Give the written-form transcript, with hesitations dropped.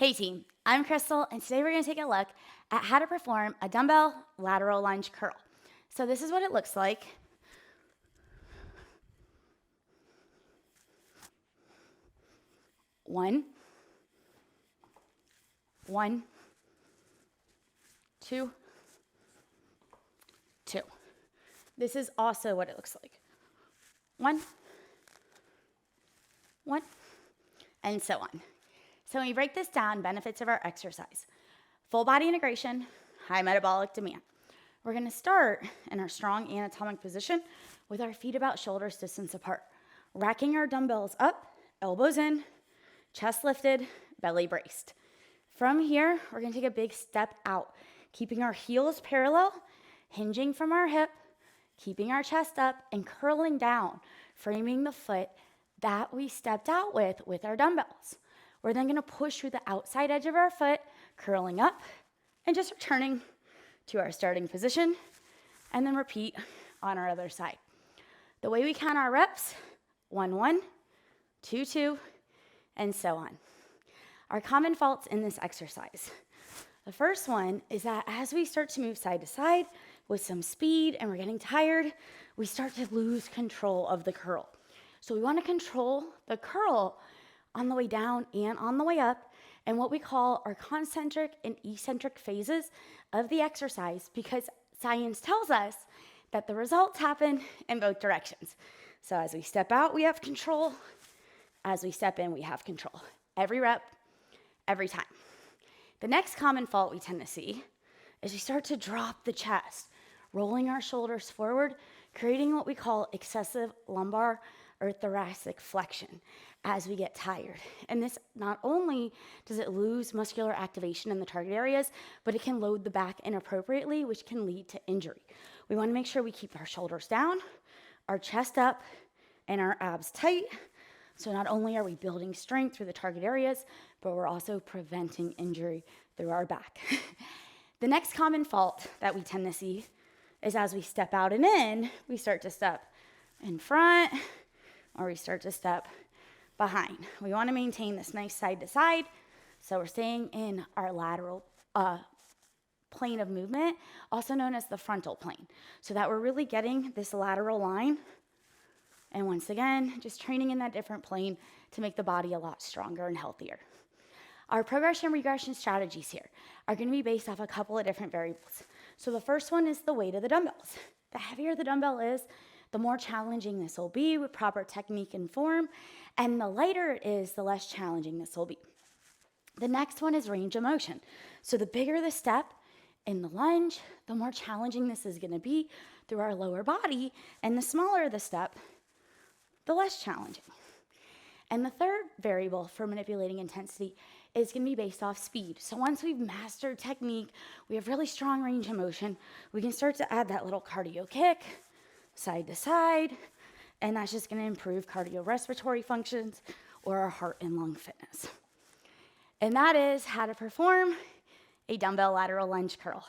Hey team, I'm Crystal, and today we're going to take a look at how to perform a dumbbell lateral lunge curl. So this is what it looks like. One, two. This is also what it looks like. One, and so on. So when we break this down, benefits of our exercise. Full body integration, high metabolic demand. We're gonna start in our strong anatomic position with our feet about shoulders distance apart. Racking our dumbbells up, elbows in, chest lifted, belly braced. From here, we're gonna take a big step out, keeping our heels parallel, hinging from our hip, keeping our chest up, and curling down, framing the foot that we stepped out with our dumbbells. We're then gonna push through the outside edge of our foot, curling up, and just returning to our starting position, and then repeat on our other side. The way we count our reps, 1, 2, 2, and so on. Our common faults in this exercise. The first one is that as we start to move side to side with some speed and we're getting tired, we start to lose control of the curl. So we want to control the curl on the way down and on the way up, and what we call our concentric and eccentric phases of the exercise, because science tells us that the results happen in both directions. So as we step out, we have control. As we step in, we have control. Every rep, every time. The next common fault we tend to see is we start to drop the chest, rolling our shoulders forward, creating what we call excessive lumbar or thoracic flexion as we get tired. And this, not only does it lose muscular activation in the target areas, but it can load the back inappropriately, which can lead to injury. We want to make sure we keep our shoulders down, our chest up, and our abs tight. So not only are we building strength through the target areas, but we're also preventing injury through our back. The next common fault that we tend to see is as we step out and in, we start to step in front, or we start to step behind. We want to maintain this nice side to side, so we're staying in our lateral plane of movement, also known as the frontal plane, so that we're really getting this lateral line. And once again, just training in that different plane to make the body a lot stronger and healthier. Our progression regression strategies here are going to be based off a couple of different variables. So the first one is the weight of the dumbbells. The heavier the dumbbell is, the more challenging this will be with proper technique and form, and the lighter it is, the less challenging this will be. The next one is range of motion. So the bigger the step in the lunge, the more challenging this is going to be through our lower body, and the smaller the step, the less challenging. And the third variable for manipulating intensity is going to be based off speed. So once we've mastered technique, we have really strong range of motion, we can start to add that little cardio kick, side to side, and that's just going to improve cardiorespiratory functions or our heart and lung fitness. And that is how to perform a dumbbell lateral lunge curl.